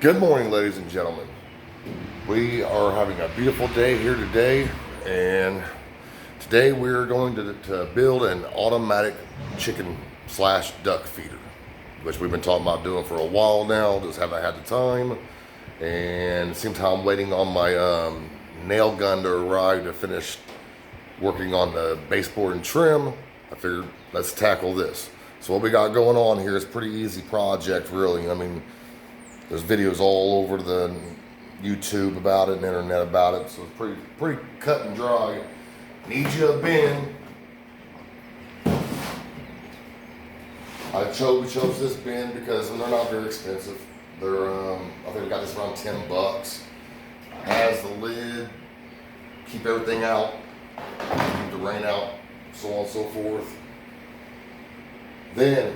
Good morning, ladies and gentlemen. We are having a beautiful day here today, and today we're going to build an automatic chicken slash duck feeder, which we've been talking about doing for a while now, just haven't had the time. And it seems I'm waiting on my nail gun to arrive to finish working on the baseboard and trim. I figured let's tackle this. So what we got going on here is a pretty easy project, really. I mean, there's videos all over the YouTube about it and internet about it, so it's pretty cut and dry. Need you a bin. We chose this bin because they're not very expensive. They're I think we got this around $10. Has the lid, keep everything out, keep the rain out, so on and so forth. Then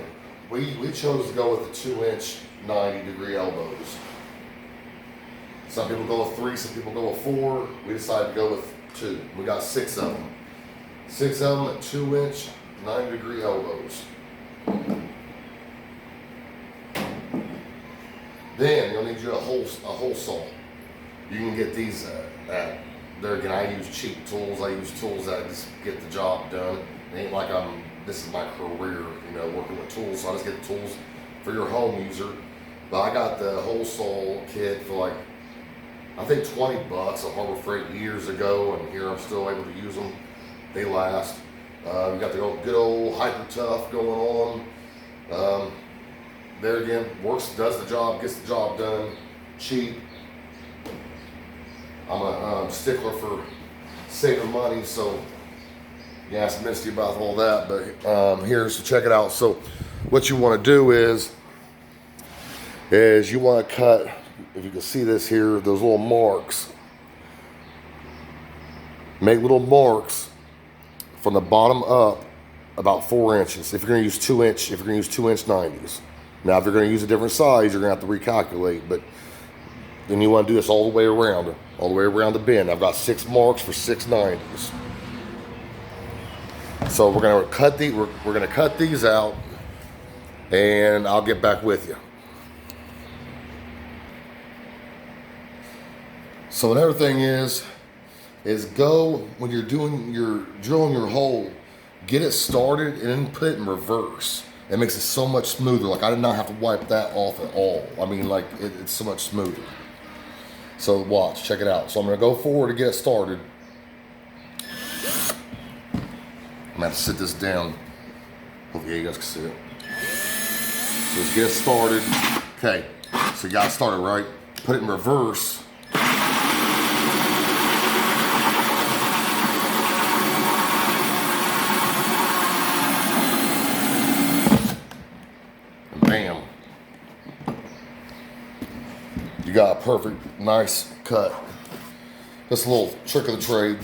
we chose to go with the 2-inch 90-degree elbows. Some people go with 3, some people go with 4. We decided to go with 2. We got 6 of them. 6 of them at 2-inch 90-degree elbows. Then you'll need you a hole saw. You can get these at there again. I use cheap tools. I use tools that just get the job done. It ain't like this is my career, working with tools. So I just get tools for your home user. But I got the hole saw kit for like, I think $20 at Harbor Freight years ago, and here I'm still able to use them. They last. We got the good old Hyper Tough going on. There again, works, does the job, gets the job done, cheap. I'm a stickler for saving money, so you asked Misty about all that, but here's to check it out. So what you want to do is you want to cut, if you can see this here, those little marks. Make little marks from the bottom up about 4 inches. If you're going to use 2-inch, if you're going to use 2-inch 90s. Now, if you're going to use a different size, you're going to have to recalculate, but then you want to do this all the way around the bin. I've got 6 marks for 6 90s. So we're going to cut these out, and I'll get back with you. So another thing is go when you're drilling your hole, get it started and then put it in reverse. It makes it so much smoother. Like, I did not have to wipe that off at all. I mean, like, it's so much smoother. So watch, check it out. So I'm gonna go forward to get it started. I'm gonna have to sit this down. Hopefully you guys can see it. So let's get it started. Okay, so you got it started, right? Put it in reverse. Bam. You got a perfect, nice cut. Just a little trick of the trade.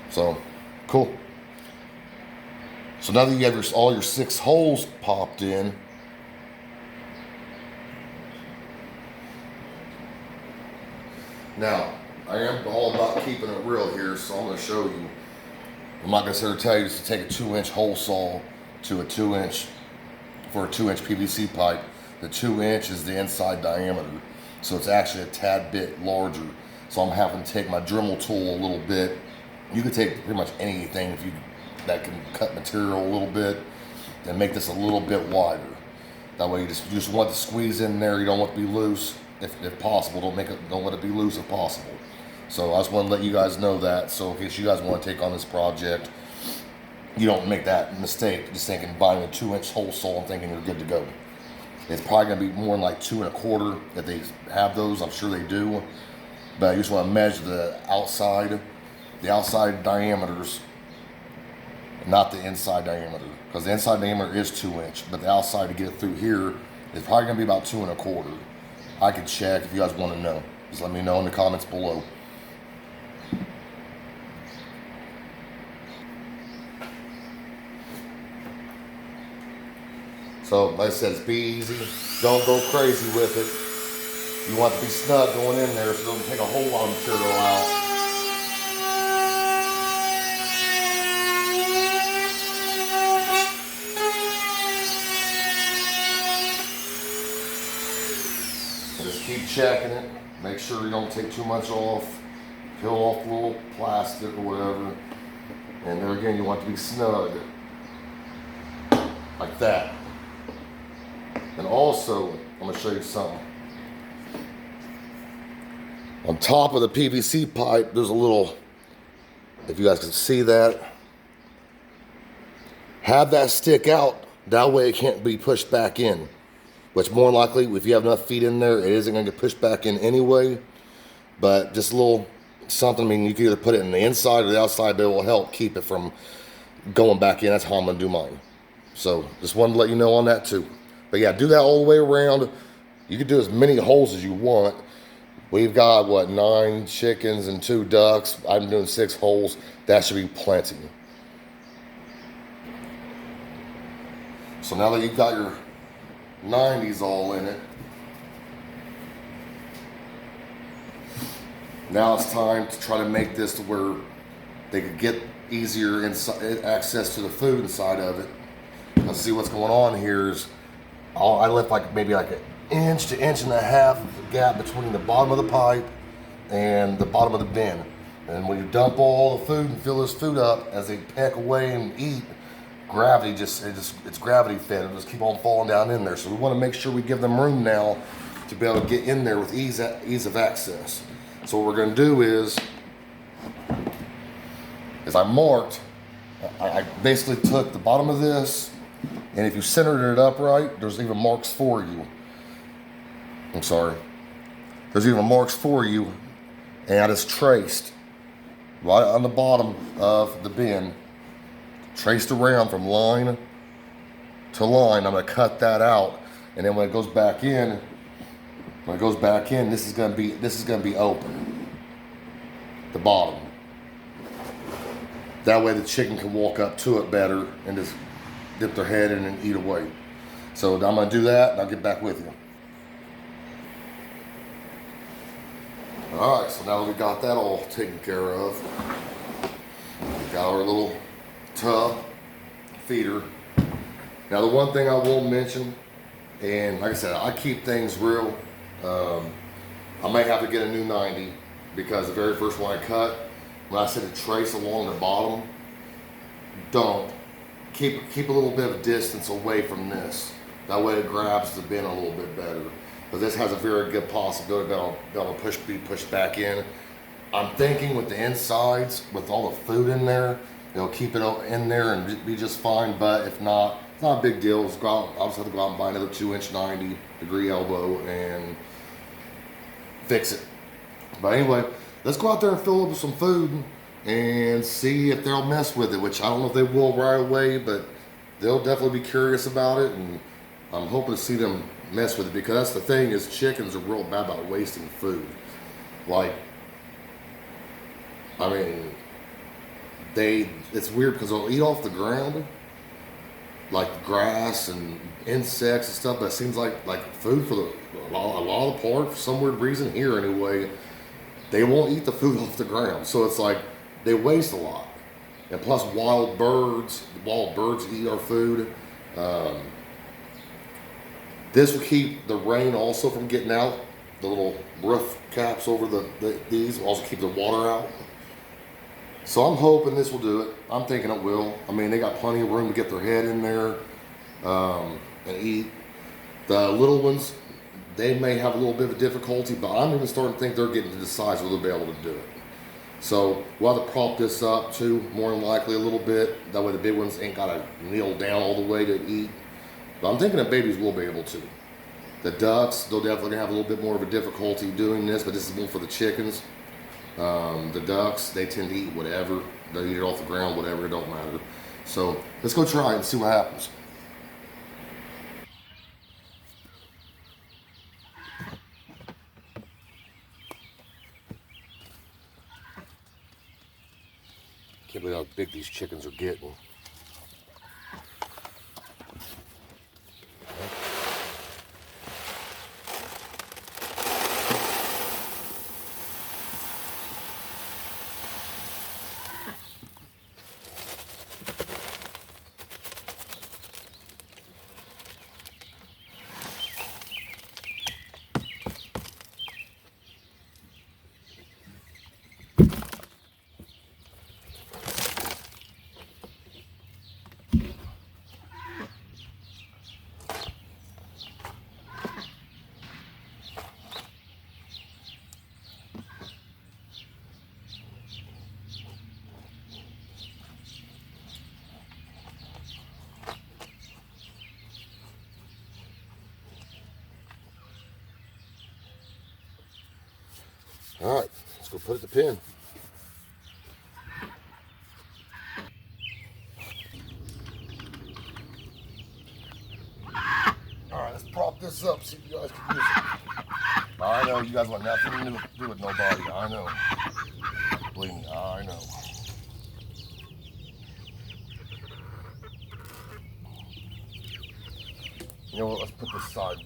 So, cool. So now that you have all your 6 holes popped in, now, I am all about keeping it real here, so I'm going to show you. I'm not going to tell you to take a 2-inch hole saw to a 2-inch for a 2-inch PVC pipe. The 2-inch is the inside diameter, so it's actually a tad bit larger. So I'm having to take my Dremel tool a little bit. You can take pretty much anything that can cut material a little bit and make this a little bit wider. That way you just want to squeeze in there. You don't want it to be loose if possible. Don't let it be loose if possible. So I just want to let you guys know that. So in case you guys want to take on this project, you don't make that mistake just thinking buying a 2-inch hole saw and thinking you're good to go. It's probably going to be more like 2 1/4 if they have those. I'm sure they do. But you just want to measure the outside diameters, not the inside diameter. Because the inside diameter is 2-inch, but the outside to get it through here is probably going to be about 2 1/4. I can check if you guys want to know. Just let me know in the comments below. So, like I said, it's be easy. Don't go crazy with it. You want it to be snug going in there so it doesn't take a whole lot of material out. Just keep checking it. Make sure you don't take too much off. Peel off the little plastic or whatever. And there again, you want it to be snug. Like that. And also, I'm going to show you something. On top of the PVC pipe, there's a little, if you guys can see that, have that stick out. That way it can't be pushed back in. Which more likely, if you have enough feet in there, it isn't going to get pushed back in anyway. But just a little something, I mean, you can either put it in the inside or the outside, but it will help keep it from going back in. That's how I'm going to do mine. So just wanted to let you know on that too. But yeah, do that all the way around. You can do as many holes as you want. We've got, what, 9 chickens and 2 ducks. I'm doing 6 holes. That should be plenty. So now that you've got your 90s all in it, now it's time to try to make this to where they could get easier access to the food inside of it. Let's see what's going on here is I left maybe an inch to inch and a half of the gap between the bottom of the pipe and the bottom of the bin. And when you dump all the food and fill this food up, as they peck away and eat, gravity it's gravity fed. It'll just keep on falling down in there. So we want to make sure we give them room now to be able to get in there with ease of access. So what we're going to do is I marked, I basically took the bottom of this, and if you centered it up right, there's even marks for you. I'm sorry. There's even marks for you, and I just traced right on the bottom of the bin, traced around from line to line. I'm going to cut that out, and then when it goes back in, this is going to be open, the bottom. That way the chicken can walk up to it better and just dip their head in and eat away. So I'm going to do that, and I'll get back with you. All right, so now that we got that all taken care of, we got our little tub feeder. Now the one thing I will mention, and like I said, I keep things real. I may have to get a new 90 because the very first one I cut, when I said to trace along the bottom, don't. Keep a little bit of distance away from this. That way it grabs the bin a little bit better. But this has a very good possibility of being able to be pushed back in. I'm thinking with the insides, with all the food in there, it'll keep it in there and be just fine. But if not, it's not a big deal. I'll just have to go out and buy another 2-inch 90-degree elbow and fix it. But anyway, let's go out there and fill up with some food and see if they'll mess with it, which I don't know if they will right away, but they'll definitely be curious about it, and I'm hoping to see them mess with it, because that's the thing is chickens are real bad about wasting food. Like, I mean, it's weird because they'll eat off the ground, like grass and insects and stuff, but it seems like food for a lot of the part, for some weird reason here anyway, they won't eat the food off the ground. So it's like they waste a lot. And plus wild birds eat our food. This will keep the rain also from getting out. The little roof caps over these will also keep the water out. So I'm hoping this will do it. I'm thinking it will. I mean, they got plenty of room to get their head in there and eat. The little ones, they may have a little bit of difficulty, but I'm even starting to think they're getting to the size where they'll be able to do it. So we'll have to prop this up too, more than likely a little bit. That way the big ones ain't got to kneel down all the way to eat. But I'm thinking the babies will be able to. The ducks, they'll definitely have a little bit more of a difficulty doing this, but this is more for the chickens. The ducks, they tend to eat whatever. They'll eat it off the ground, whatever, it don't matter. So let's go try it and see what happens. Can't believe how big these chickens are getting. All right, let's go put it to pin. All right, let's prop this up, see if you guys can use it. I know you guys want nothing to do with nobody. I know. Believe me, I know. You know what? Let's put this side.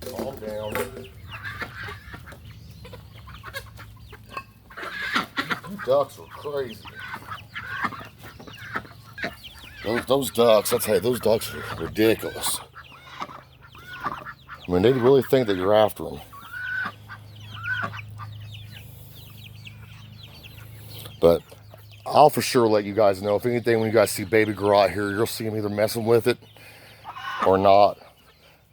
Calm down. You ducks are crazy. Those ducks, I'll tell you, those ducks are ridiculous. I mean, they really think that you're after them. But I'll for sure let you guys know. If anything, when you guys see baby girl out here, you'll see them either messing with it or not.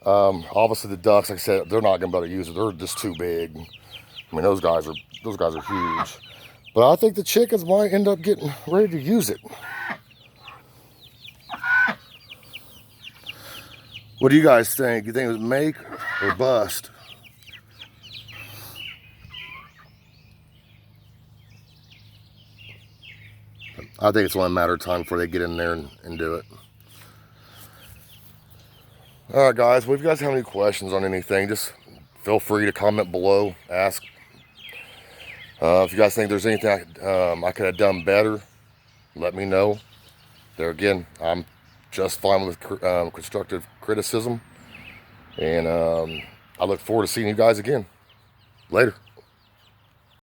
Obviously the ducks, like I said, they're not gonna be able to use it. They're just too big. I mean, those guys are huge. But I think the chickens might end up getting ready to use it. What do you guys think? You think it was make or bust? I think it's only a matter of time before they get in there and do it. All right, guys. Well, if you guys have any questions on anything, just feel free to comment below. Ask. If you guys think there's anything I could have done better, let me know. There again, I'm just fine with constructive criticism. And I look forward to seeing you guys again. Later.